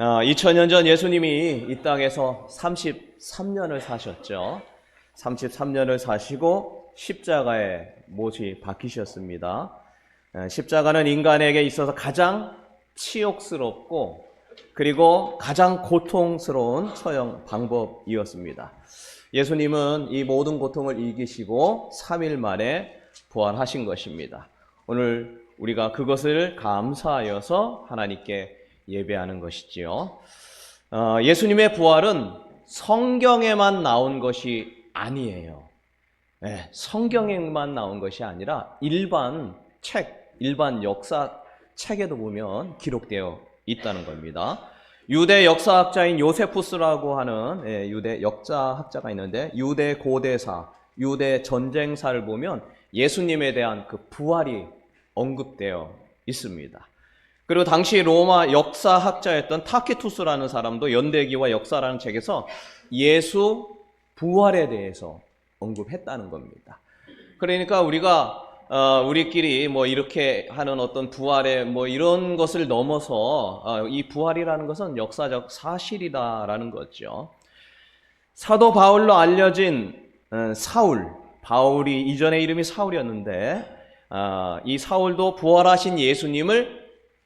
2000년 전 예수님이 이 땅에서 33년을 사셨죠. 33년을 사시고 십자가에 못이 박히셨습니다. 십자가는 인간에게 있어서 가장 치욕스럽고 그리고 가장 고통스러운 처형 방법이었습니다. 예수님은 이 모든 고통을 이기시고 3일 만에 부활하신 것입니다. 오늘 우리가 그것을 감사하여서 하나님께 예배하는 것이지요. 예수님의 부활은 성경에만 나온 것이 아니에요. 성경에만 나온 것이 아니라 일반 역사 책에도 보면 기록되어 있다는 겁니다. 유대 역사학자인 요세푸스라고 하는 유대 역사학자가 있는데 유대 고대사, 유대 전쟁사를 보면 예수님에 대한 그 부활이 언급되어 있습니다. 그리고 당시 로마 역사학자였던 타키투스라는 사람도 연대기와 역사라는 책에서 예수 부활에 대해서 언급했다는 겁니다. 그러니까 우리끼리 이렇게 하는 어떤 부활의 이런 것을 넘어서 이 부활이라는 것은 역사적 사실이다라는 거죠. 사도 바울로 알려진 바울이 이전에 이름이 사울이었는데 이 사울도 부활하신 예수님을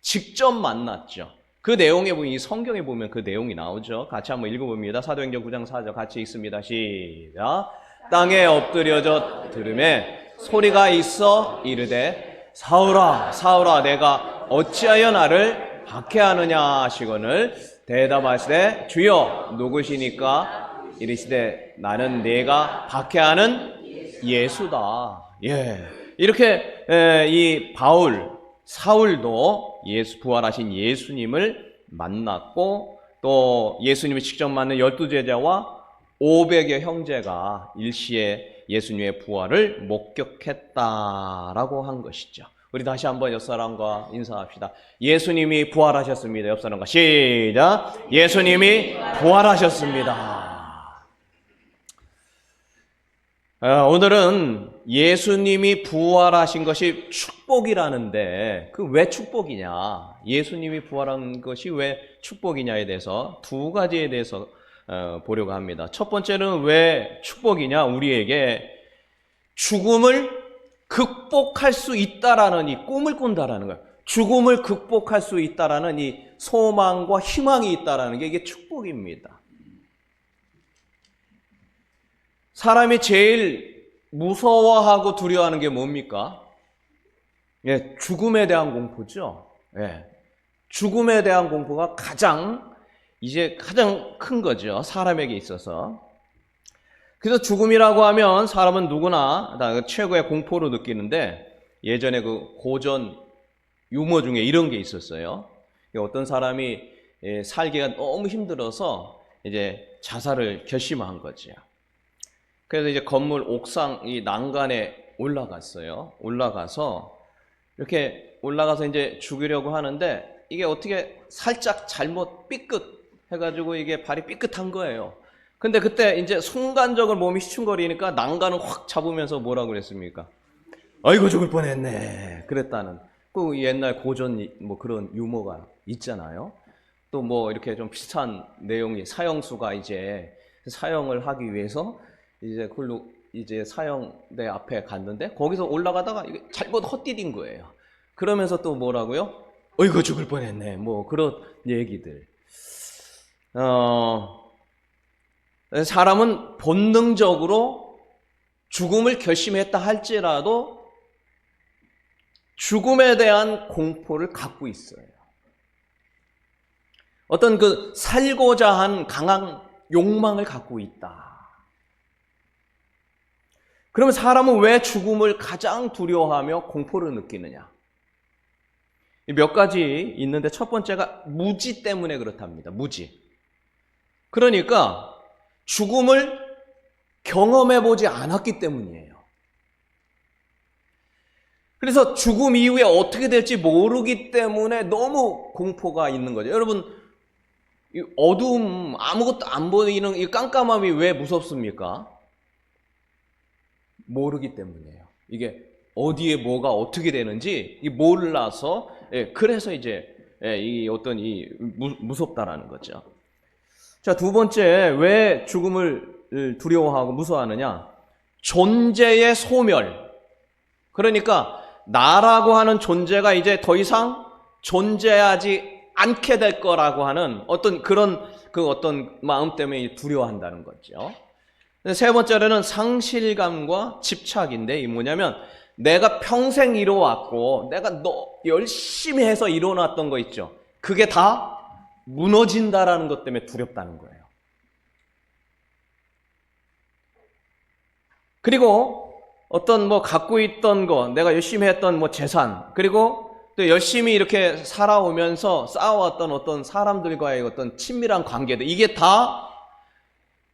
직접 만났죠. 그 내용에 보면 이 성경에 보면 그 내용이 나오죠. 같이 한번 읽어봅니다. 사도행전 9장 4절 같이 읽습니다. 시작. 땅에 엎드려져 들음에 소리가 있어 이르되 사울아 사울아 내가 어찌하여 나를 박해하느냐 하시거늘 대답하시되 주여 누구시니까 이르시되 나는 내가 박해하는 예수다. 이렇게 이 사울도 부활하신 예수님을 만났고 또 예수님이 직접 만난 12제자와 500여 형제가 일시에 예수님의 부활을 목격했다라고 한 것이죠. 우리 다시 한번 옆사람과 인사합시다. 예수님이 부활하셨습니다. 옆사람과 시작. 예수님이 부활하셨습니다. 오늘은 예수님이 부활하신 것이 축복이라는데 그 왜 축복이냐, 예수님이 부활한 것이 왜 축복이냐에 대해서 두 가지에 대해서 보려고 합니다. 첫 번째는 왜 축복이냐, 우리에게 죽음을 극복할 수 있다라는 이 꿈을 꾼다라는 거예요. 죽음을 극복할 수 있다라는 이 소망과 희망이 있다라는 게 이게 축복입니다. 사람이 제일 무서워하고 두려워하는 게 뭡니까? 죽음에 대한 공포죠. 죽음에 대한 공포가 가장 큰 거죠. 사람에게 있어서. 그래서 죽음이라고 하면 사람은 누구나 다 최고의 공포로 느끼는데 예전에 그 고전 유머 중에 이런 게 있었어요. 어떤 사람이 살기가 너무 힘들어서 이제 자살을 결심한 거죠. 그래서 이제 건물 옥상 이 난간에 올라가서 이제 죽이려고 하는데 이게 어떻게 살짝 잘못 삐끗 해가지고 이게 발이 삐끗한 거예요. 근데 그때 이제 순간적으로 몸이 휘청거리니까 난간을 확 잡으면서 뭐라고 그랬습니까? 아이고 죽을 뻔했네. 그랬다는 그 옛날 고전 그런 유머가 있잖아요. 또 이렇게 좀 비슷한 내용이 사형수가 이제 사형을 하기 위해서 이제 사형대 앞에 갔는데 거기서 올라가다가 잘못 헛디딘 거예요. 그러면서 또 뭐라고요? 어이구 죽을 뻔했네. 그런 얘기들. 사람은 본능적으로 죽음을 결심했다 할지라도 죽음에 대한 공포를 갖고 있어요. 어떤 살고자 한 강한 욕망을 갖고 있다. 그러면 사람은 왜 죽음을 가장 두려워하며 공포를 느끼느냐? 몇 가지 있는데 첫 번째가 무지 때문에 그렇답니다. 무지. 그러니까 죽음을 경험해보지 않았기 때문이에요. 그래서 죽음 이후에 어떻게 될지 모르기 때문에 너무 공포가 있는 거죠. 여러분, 이 어두움, 아무것도 안 보이는 이 깜깜함이 왜 무섭습니까? 모르기 때문이에요. 이게 어디에 뭐가 어떻게 되는지 몰라서, 그래서 이제 이 어떤 무섭다라는 거죠. 자, 두 번째, 왜 죽음을 두려워하고 무서워하느냐? 존재의 소멸. 그러니까 나라고 하는 존재가 이제 더 이상 존재하지 않게 될 거라고 하는 어떤 그런 어떤 마음 때문에 두려워한다는 거죠. 세 번째로는 상실감과 집착인데, 이 뭐냐면 내가 평생 이뤄왔고 내가 열심히 해서 이뤄놨던 거 있죠. 그게 다 무너진다라는 것 때문에 두렵다는 거예요. 그리고 어떤 갖고 있던 거, 내가 열심히 했던 재산, 그리고 또 열심히 이렇게 살아오면서 쌓아왔던 어떤 사람들과의 어떤 친밀한 관계들, 이게 다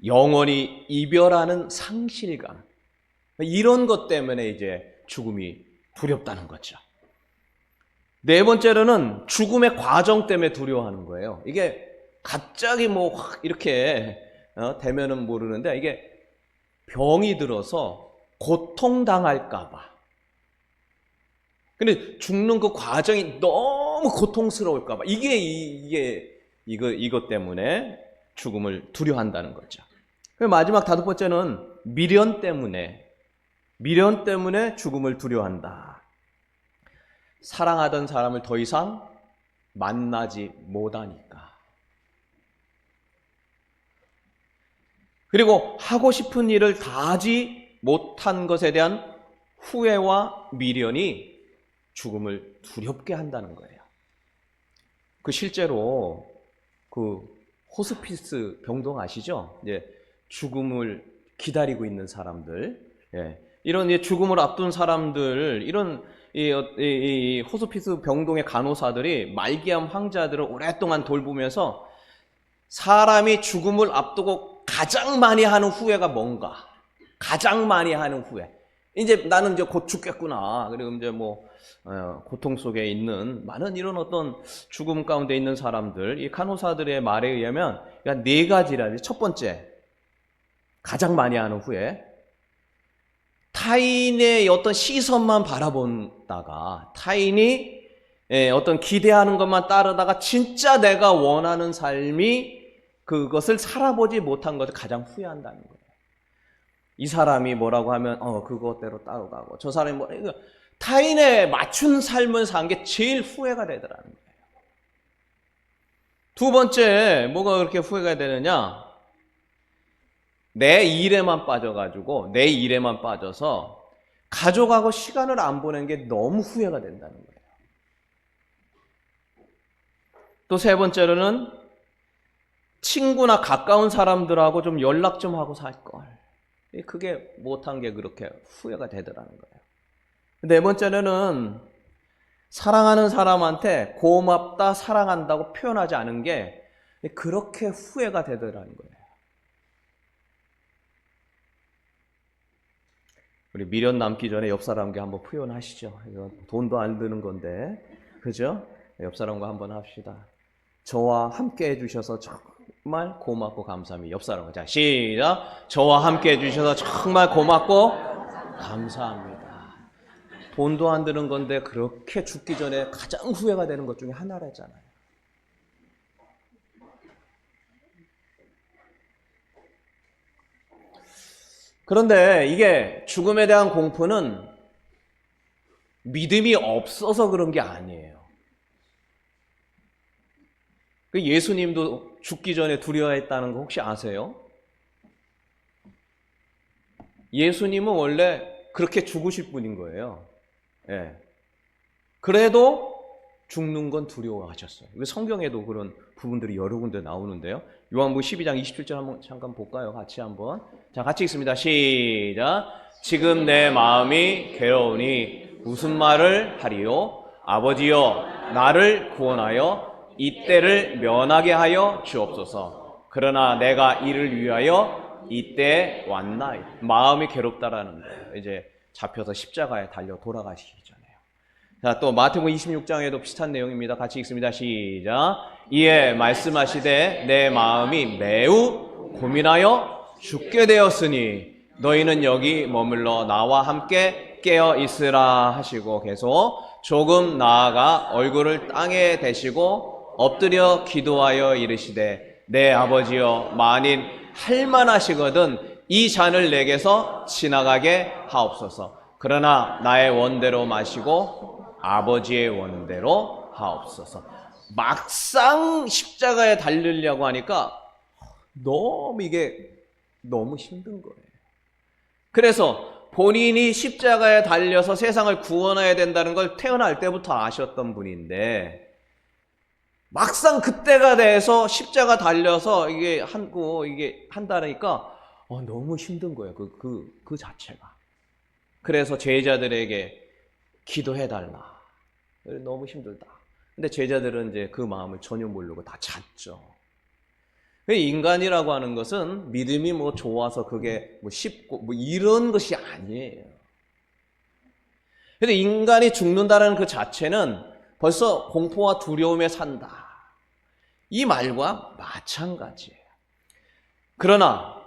영원히 이별하는 상실감, 이런 것 때문에 이제 죽음이 두렵다는 거죠. 네 번째로는 죽음의 과정 때문에 두려워하는 거예요. 이게 갑자기 이렇게 되면은 모르는데, 이게 병이 들어서 고통당할까봐. 근데 죽는 그 과정이 너무 고통스러울까봐. 이것 때문에 죽음을 두려워한다는 거죠. 마지막 다섯 번째는 미련 때문에 죽음을 두려워한다. 사랑하던 사람을 더 이상 만나지 못하니까. 그리고 하고 싶은 일을 다 하지 못한 것에 대한 후회와 미련이 죽음을 두렵게 한다는 거예요. 실제로 호스피스 병동 아시죠? 이제 죽음을 기다리고 있는 사람들, 이런 죽음을 앞둔 사람들, 이런 이 호스피스 병동의 간호사들이 말기암 환자들을 오랫동안 돌보면서 사람이 죽음을 앞두고 가장 많이 하는 후회가 뭔가? 가장 많이 하는 후회. 나는 곧 죽겠구나. 그리고 고통 속에 있는 많은 이런 어떤 죽음 가운데 있는 사람들, 이 간호사들의 말에 의하면 네 가지라. 첫 번째, 가장 많이 하는 후회. 타인의 어떤 시선만 바라본다가, 타인이 어떤 기대하는 것만 따르다가 진짜 내가 원하는 삶이 그것을 살아보지 못한 것을 가장 후회한다는 거예요. 이 사람이 뭐라고 하면 그것대로 따라가고, 저 사람이 타인에 맞춘 삶을 산 게 제일 후회가 되더라는 거예요. 두 번째, 뭐가 그렇게 후회가 되느냐? 내 일에만 빠져서 가족하고 시간을 안 보낸 게 너무 후회가 된다는 거예요. 또 세 번째로는 친구나 가까운 사람들하고 좀 연락 좀 하고 살 걸. 그게 못한 게 그렇게 후회가 되더라는 거예요. 네 번째는 사랑하는 사람한테 고맙다, 사랑한다고 표현하지 않은 게 그렇게 후회가 되더라는 거예요. 우리 미련 남기 전에 옆 사람께 한번 표현하시죠. 이거 돈도 안 드는 건데, 그죠? 옆 사람과 한번 합시다. 저와 함께 해주셔서 정말 고맙고 감사합니다. 옆 사람과. 자, 시작. 저와 함께 해주셔서 정말 고맙고 감사합니다. 돈도 안 드는 건데 그렇게 죽기 전에 가장 후회가 되는 것 중에 하나라잖아요. 그런데 이게 죽음에 대한 공포는 믿음이 없어서 그런 게 아니에요. 예수님도 죽기 전에 두려워했다는 거 혹시 아세요? 예수님은 원래 그렇게 죽으실 분인 거예요. 그래도 죽는 건 두려워하셨어요. 성경에도 그런 부분들이 여러 군데 나오는데요. 요한복음 12장 27절 한번 잠깐 볼까요? 같이 한번. 자, 같이 읽습니다. 시작. 지금 내 마음이 괴로우니 무슨 말을 하리요? 아버지여, 나를 구원하여 이 때를 면하게 하여 주옵소서. 그러나 내가 이를 위하여 이때에 왔나이다. 마음이 괴롭다라는 거예요. 이제 잡혀서 십자가에 달려 돌아가시기 전에요. 자, 또 마태복음 26장에도 비슷한 내용입니다. 같이 읽습니다. 시작. 이에 말씀하시되 내 마음이 매우 고민하여 죽게 되었으니 너희는 여기 머물러 나와 함께 깨어 있으라 하시고, 계속 조금 나아가 얼굴을 땅에 대시고 엎드려 기도하여 이르시되 내 아버지여 만일 할만하시거든 이 잔을 내게서 지나가게 하옵소서. 그러나 나의 원대로 마시고 아버지의 원대로 하옵소서. 막상 십자가에 달리려고 하니까 이게 너무 힘든 거예요. 그래서 본인이 십자가에 달려서 세상을 구원해야 된다는 걸 태어날 때부터 아셨던 분인데 막상 그때가 돼서 십자가 달려서 이게 한다니까 너무 힘든 거예요. 그 자체가. 그래서 제자들에게 기도해달라. 너무 힘들다. 근데 제자들은 이제 그 마음을 전혀 모르고 다 잤죠. 인간이라고 하는 것은 믿음이 좋아서 그게 쉽고 이런 것이 아니에요. 근데 인간이 죽는다는 그 자체는 벌써 공포와 두려움에 산다. 이 말과 마찬가지예요. 그러나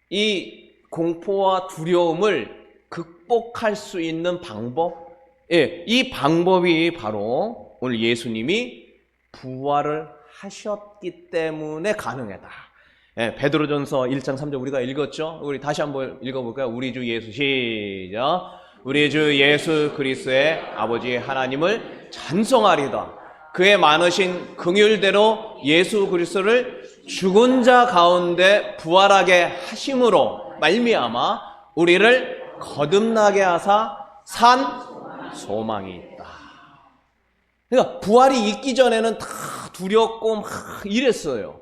이 공포와 두려움을 극복할 수 있는 방법, 이 방법이 바로 오늘 예수님이 부활을 하셨기 때문에 가능하다. 베드로전서 1장 3절 우리가 읽었죠? 우리 다시 한번 읽어볼까요? 우리 주 예수 시작. 우리 주 예수 그리스도의 아버지 하나님을 찬송하리다. 그의 많으신 긍휼대로 예수 그리스도를 죽은 자 가운데 부활하게 하심으로 말미암아 우리를 거듭나게 하사 산 소망이 있다. 그러니까 부활이 있기 전에는 다 두렵고 막 이랬어요.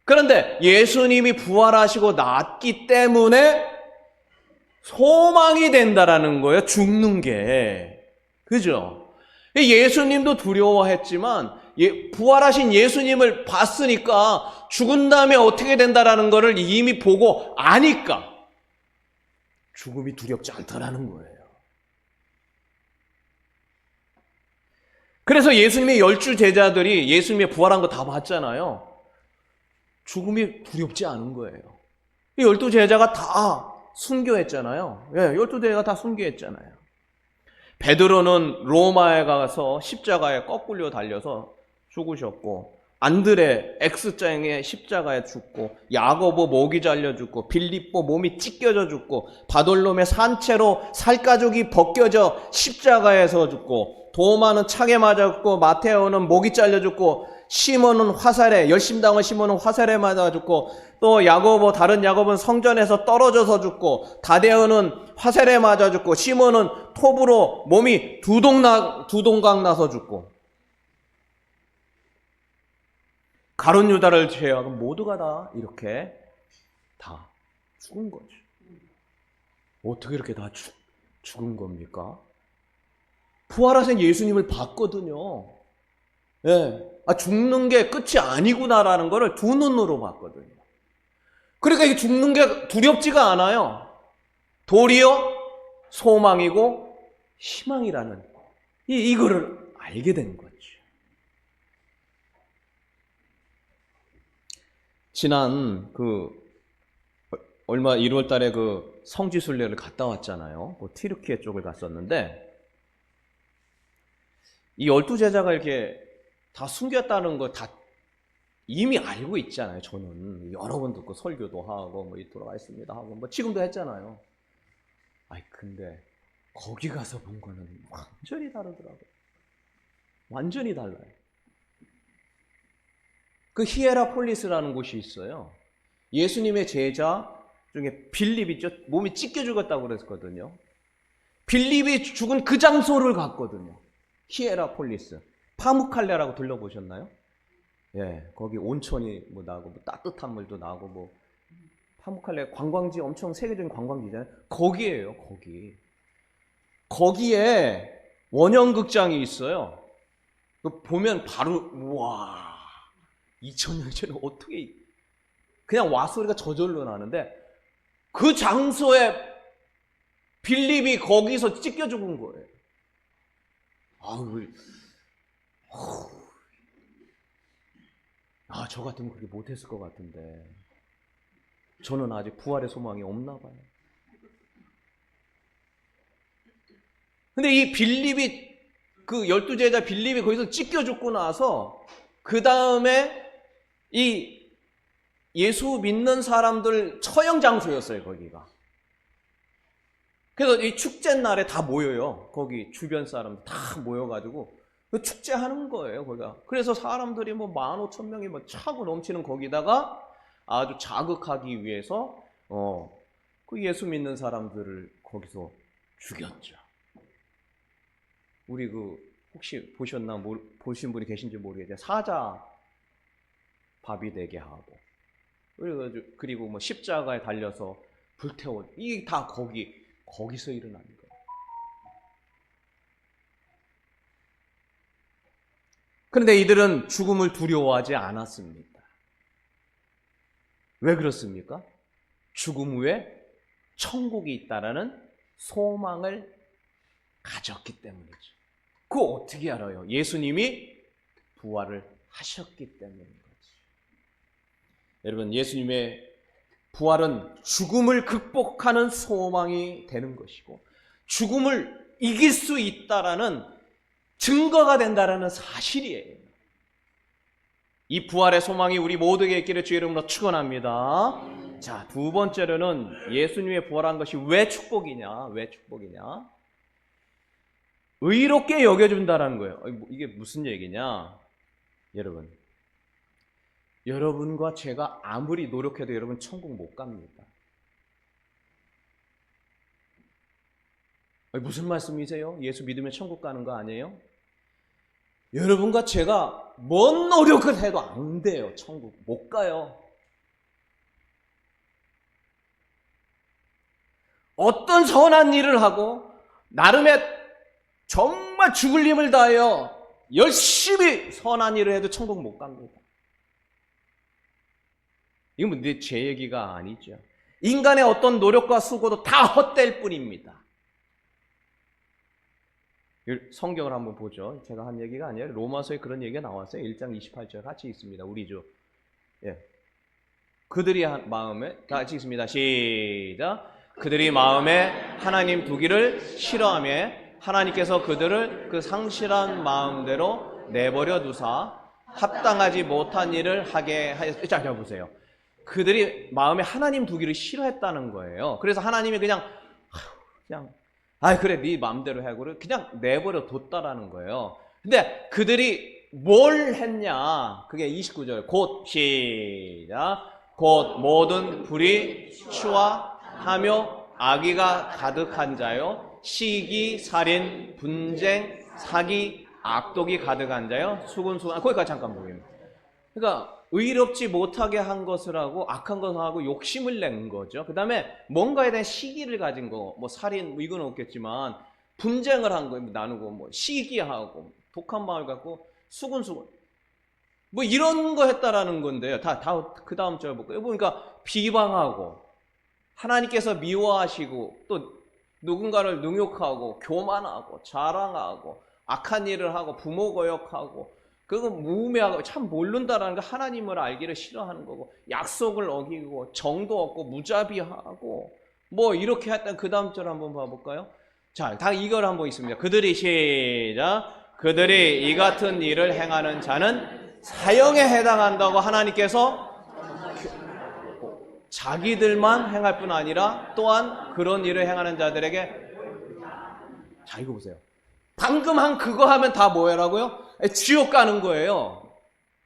그런데 예수님이 부활하시고 낫기 때문에 소망이 된다라는 거예요. 죽는 게. 그죠? 예수님도 두려워했지만 부활하신 예수님을 봤으니까 죽은 다음에 어떻게 된다라는 것을 이미 보고 아니까 죽음이 두렵지 않다라는 거예요. 그래서 예수님의 12 제자들이 예수님의 부활한 거 다 봤잖아요. 죽음이 두렵지 않은 거예요. 이 12 제자가 다 순교했잖아요. 12 제자가 다 순교했잖아요. 베드로는 로마에 가서 십자가에 거꾸로 달려서 죽으셨고, 안드레 X자형의 십자가에 죽고, 야고보 목이 잘려 죽고, 빌립보 몸이 찢겨져 죽고, 바돌롬의 산채로 살가죽이 벗겨져 십자가에서 죽고, 도마는 창에 맞아 죽고, 마테오는 목이 잘려 죽고, 시몬은 화살에, 열심당한 시몬은 화살에 맞아 죽고, 또 다른 야고보는 성전에서 떨어져서 죽고, 다데오는 화살에 맞아 죽고, 시몬은 톱으로 몸이 두동강 나서 죽고, 가룟 유다를 제외하고 모두가 다 이렇게 다 죽은 거죠. 어떻게 이렇게 다 죽은 겁니까? 부활하신 예수님을 봤거든요. 죽는 게 끝이 아니구나라는 것을 두 눈으로 봤거든요. 그러니까 이게 죽는 게 두렵지가 않아요. 도리어 소망이고 희망이라는 이거를 알게 된 거죠. 지난 얼마 1월 달에 성지순례를 갔다 왔잖아요. 튀르키예 쪽을 갔었는데 이 12 제자가 이렇게 다 숨겼다는 거 다 이미 알고 있잖아요. 저는 여러 번 듣고 설교도 하고 돌아가 있습니다 하고 지금도 했잖아요. 근데 거기 가서 본 거는 완전히 다르더라고요. 완전히 달라요. 히에라폴리스라는 곳이 있어요. 예수님의 제자 중에 빌립 있죠? 몸이 찢겨 죽었다고 그랬거든요. 빌립이 죽은 그 장소를 갔거든요. 히에라폴리스. 파무칼레라고 들려보셨나요? 거기 온천이 나고 따뜻한 물도 나고 파무칼레 관광지 엄청 세계적인 관광지잖아요. 거기예요, 거기. 거기에 원형극장이 있어요. 보면 바로 우와. 2000년 전에 어떻게 그냥 와 소리가 저절로 나는데 그 장소에 빌립이 거기서 찢겨 죽은 거예요. 저 같으면 그렇게 못했을 것 같은데 저는 아직 부활의 소망이 없나 봐요. 근데 이 빌립이 그 12제자 빌립이 거기서 찢겨 죽고 나서 그 다음에 이 예수 믿는 사람들 처형 장소였어요, 거기가. 그래서 이 축제 날에 다 모여요. 거기 주변 사람들 다 모여가지고 축제하는 거예요, 거기가. 그래서 사람들이 뭐 15,000명이 뭐 차고 넘치는 거기다가 아주 자극하기 위해서 그 예수 믿는 사람들을 거기서 죽였죠. 우리 그 혹시 보셨나 보신 분이 계신지 모르겠는데 사자 밥이 되게 하고 그리고 뭐 십자가에 달려서 불태워 이게 다 거기서 일어난 거예요. 그런데 이들은 죽음을 두려워하지 않았습니다. 왜 그렇습니까? 죽음 후에 천국이 있다라는 소망을 가졌기 때문이죠. 그거 어떻게 알아요? 예수님이 부활을 하셨기 때문인 거지. 여러분, 예수님의 부활은 죽음을 극복하는 소망이 되는 것이고 죽음을 이길 수 있다라는 증거가 된다라는 사실이에요. 이 부활의 소망이 우리 모두에게 있기를 주의 이름으로 축원합니다. 자, 두 번째로는 예수님의 부활한 것이 왜 축복이냐? 왜 축복이냐? 의롭게 여겨준다라는 거예요. 이게 무슨 얘기냐? 여러분, 여러분과 제가 아무리 노력해도 여러분 천국 못 갑니다. 무슨 말씀이세요? 예수 믿으면 천국 가는 거 아니에요? 여러분과 제가 뭔 노력을 해도 안 돼요. 천국 못 가요. 어떤 선한 일을 하고 나름의 정말 죽을 힘을 다하여 열심히 선한 일을 해도 천국 못 갑니다. 이건 제 얘기가 아니죠. 인간의 어떤 노력과 수고도 다 헛될 뿐입니다. 성경을 한번 보죠. 제가 한 얘기가 아니에요. 로마서에 그런 얘기가 나왔어요. 1장 28절 같이 있습니다. 우리죠. 예. 그들이 마음에 같이 있습니다. 시작. 그들이 마음에 하나님 두기를 싫어하며 하나님께서 그들을 그 상실한 마음대로 내버려 두사 합당하지 못한 일을 하게 하였. 자, 보세요. 그들이 마음에 하나님 두기를 싫어했다는 거예요. 그래서 하나님이 그냥 그래 네 마음대로 해 그냥 내버려 뒀다라는 거예요. 근데 그들이 뭘 했냐? 그게 29절 곧 시작. 곧 모든 불의 추하하며 악의가 가득한 자요 시기 살인 분쟁 사기 악독이 가득한 자요 수군수군. 거기까지 잠깐 보게요. 그러니까 의롭지 못하게 한 것을 하고 악한 것을 하고 욕심을 낸 거죠. 그 다음에 뭔가에 대한 시기를 가진 거, 뭐 살인, 이건 없겠지만 분쟁을 한 거, 나누고 뭐 시기하고 독한 마음을 갖고 수군수군, 뭐 이런 거 했다라는 건데요. 다 그 다음 절 볼까요? 그러니까 비방하고 하나님께서 미워하시고 또 누군가를 능욕하고 교만하고 자랑하고 악한 일을 하고 부모 거역하고 그거 무매하고 참 모른다라는 거 하나님을 알기를 싫어하는 거고 약속을 어기고 정도 없고 무자비하고 뭐 이렇게 했던 그 다음 절 한번 봐볼까요? 자, 다 이걸 한번 있습니다. 그들이 시작. 그들이 이 같은 일을 행하는 자는 사형에 해당한다고 하나님께서 자기들만 행할 뿐 아니라 또한 그런 일을 행하는 자들에게. 자, 이거 보세요. 방금 한 그거 하면 다 뭐라고요? 지옥 가는 거예요.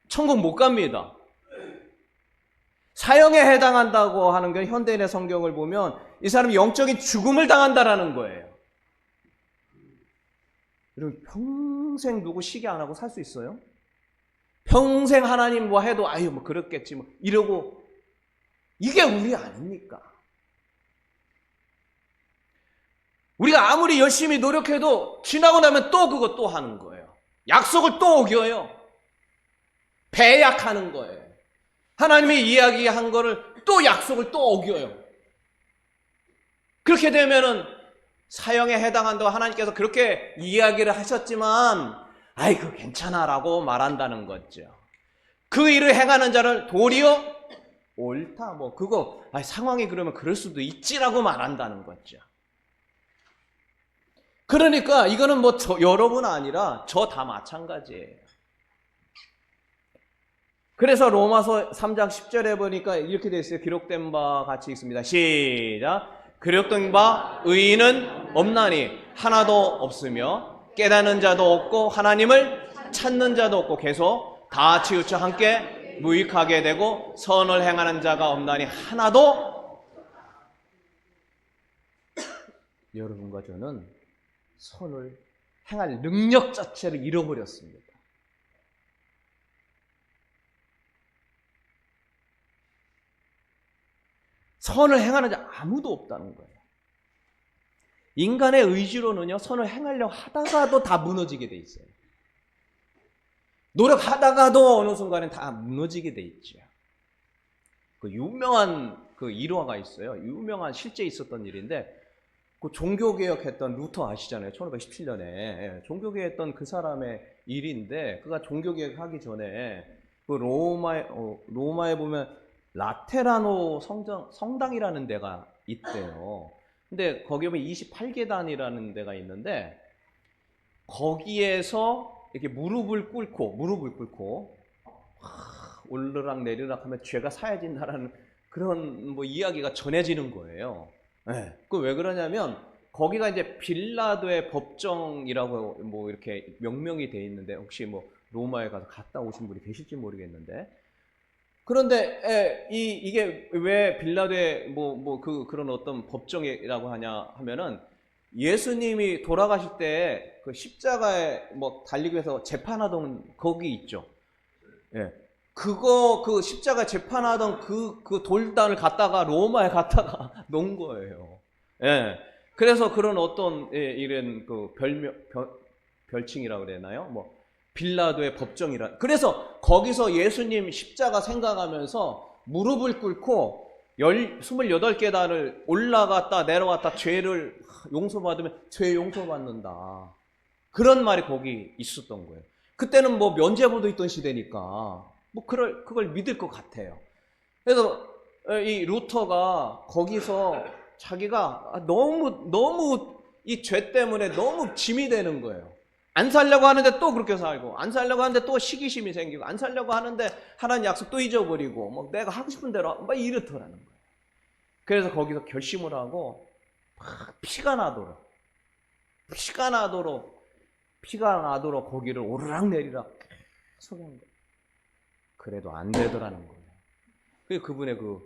천국 못 갑니다. 사형에 해당한다고 하는 게 현대인의 성경을 보면 이 사람이 영적인 죽음을 당한다라는 거예요. 여러분, 평생 누구 시기 안 하고 살 수 있어요? 평생 하나님 뭐 해도 아유 뭐 그렇겠지 뭐 이러고, 이게 우리 아닙니까? 우리가 아무리 열심히 노력해도 지나고 나면 또 그거 또 하는 거예요. 약속을 또 어겨요. 배약하는 거예요. 하나님이 이야기한 거를 또 약속을 또 어겨요. 그렇게 되면은 사형에 해당한다고 하나님께서 그렇게 이야기를 하셨지만 아이 그거 괜찮아 라고 말한다는 거죠. 그 일을 행하는 자를 도리어 옳다 뭐 그거 상황이 그러면 그럴 수도 있지라고 말한다는 거죠. 그러니까 이거는 뭐 여러분 아니라 저 다 마찬가지예요. 그래서 로마서 3장 10절에 보니까 이렇게 되어 있어요. 기록된 바 같이 읽습니다. 시작. 기록된 바 의인은 없나니 하나도 없으며 깨닫는 자도 없고 하나님을 찾는 자도 없고 계속 다 치우쳐 함께 무익하게 되고 선을 행하는 자가 없나니 하나도. 여러분과 저는 선을 행할 능력 자체를 잃어버렸습니다. 선을 행하는 자 아무도 없다는 거예요. 인간의 의지로는요, 선을 행하려고 하다가도 다 무너지게 돼 있어요. 노력하다가도 어느 순간엔 다 무너지게 돼 있죠. 그 유명한 그 일화가 있어요. 유명한 실제 있었던 일인데, 그 종교개혁했던 루터 아시잖아요. 1517년에. 종교개혁했던 그 사람의 일인데, 그가 종교개혁하기 전에 그 로마에 보면 라테라노 성당이라는 데가 있대요. 근데 거기 보면 28계단이라는 데가 있는데, 거기에서 이렇게 무릎을 꿇고 오르락 내리락 하면 죄가 사해진다라는 그런 뭐 이야기가 전해지는 거예요. 네. 그 왜 그러냐면 거기가 이제 빌라도의 법정이라고 뭐 이렇게 명명이 돼 있는데, 혹시 뭐 로마에 가서 갔다 오신 분이 계실지 모르겠는데, 그런데 이게 왜 빌라도의 그런 어떤 법정이라고 하냐 하면은, 예수님이 돌아가실 때 그 십자가에 뭐 달리기 위해서 재판하던 거기 있죠. 예. 그 십자가 재판하던 그 돌단을 갖다가 로마에 갖다가 놓은 거예요. 예. 그래서 그런 어떤 이런 그 별칭이라고 그러나요? 뭐 빌라도의 법정이라. 그래서 거기서 예수님 십자가 생각하면서 무릎을 꿇고 28계단을 올라갔다 내려갔다 죄를 용서받으면 죄 용서받는다. 그런 말이 거기 있었던 거예요. 그때는 뭐 면죄부도 있던 시대니까 뭐 그걸 믿을 것 같아요. 그래서 이 루터가 거기서 자기가 너무 이 죄 때문에 너무 짐이 되는 거예요. 안 살려고 하는데 또 그렇게 살고, 안 살려고 하는데 또 시기심이 생기고, 안 살려고 하는데 하나님 약속 또 잊어버리고, 뭐 내가 하고 싶은 대로 막 이렇더라는 거예요. 그래서 거기서 결심을 하고 막 피가 나도록 거기를 오르락내리락 계속 한 거예요. 그래도 안 되더라는 거예요. 그래서 그분의 그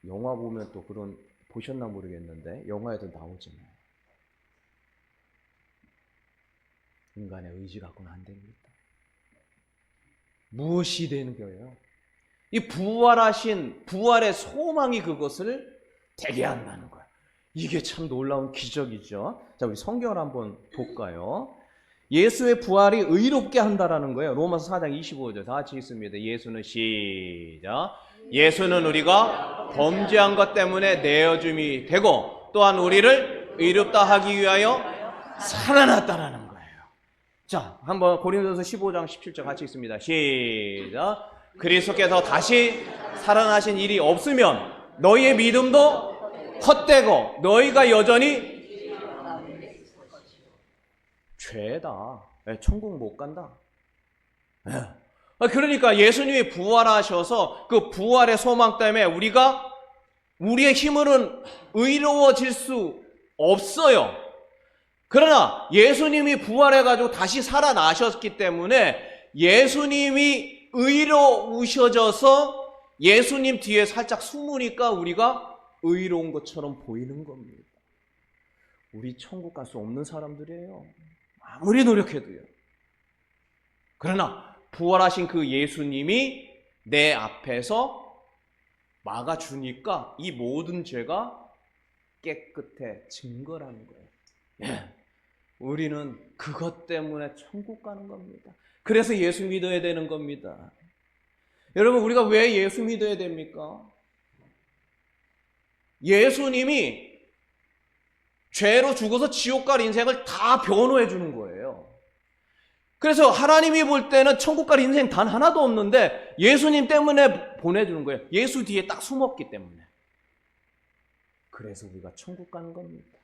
영화 보면 또 그런 보셨나 모르겠는데 영화에도 나오잖아요. 인간의 의지 갖고는 안 됩니다. 무엇이 되는 거예요? 이 부활의 소망이 그것을 되게 한다는 거예요. 이게 참 놀라운 기적이죠. 자, 우리 성경을 한번 볼까요? 예수의 부활이 의롭게 한다라는 거예요. 로마서 4장 25절 다 같이 읽습니다. 예수는 시작. 예수는 우리가 범죄한 것 때문에 내어줌이 되고 또한 우리를 의롭다 하기 위하여 살아났다라는 거예요. 자, 한번 고린도서 15장 17절 같이 읽습니다. 시작. 그리스도께서 다시 살아나신 일이 없으면 너희의 믿음도 헛되고 너희가 여전히 죄다. 천국 못 간다. 그러니까 예수님이 부활하셔서 그 부활의 소망 때문에 우리의 힘으로는 의로워질 수 없어요. 그러나 예수님이 부활해가지고 다시 살아나셨기 때문에 예수님이 의로우셔져서 예수님 뒤에 살짝 숨으니까 우리가 의로운 것처럼 보이는 겁니다. 우리 천국 갈 수 없는 사람들이에요. 아무리 노력해도요. 그러나 부활하신 그 예수님이 내 앞에서 막아주니까 이 모든 죄가 깨끗해진 거라는 거예요. 예. 우리는 그것 때문에 천국 가는 겁니다. 그래서 예수 믿어야 되는 겁니다. 여러분, 우리가 왜 예수 믿어야 됩니까? 예수님이 죄로 죽어서 지옥 갈 인생을 다 변호해 주는 거예요. 그래서 하나님이 볼 때는 천국 갈 인생 단 하나도 없는데 예수님 때문에 보내주는 거예요. 예수 뒤에 딱 숨었기 때문에. 그래서 우리가 천국 가는 겁니다.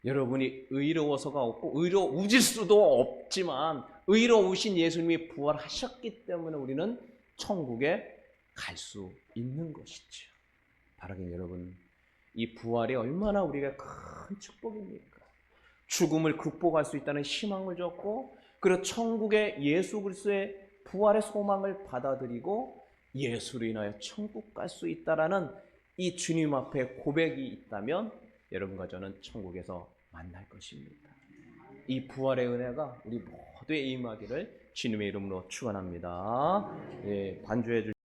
여러분이 의로워서가 없고 의로우실 수도 없지만 의로우신 예수님이 부활하셨기 때문에 우리는 천국에 갈 수 있는 것이죠. 바라긴 여러분, 이 부활이 얼마나 우리가 큰 축복입니까? 죽음을 극복할 수 있다는 희망을 줬고, 그리고 천국의 예수 그리스도의 부활의 소망을 받아들이고 예수로 인하여 천국 갈 수 있다라는 이 주님 앞에 고백이 있다면 여러분과 저는 천국에서 만날 것입니다. 이 부활의 은혜가 우리 모두에 임하기를 주님의 이름으로 축원합니다. 예, 반주해 주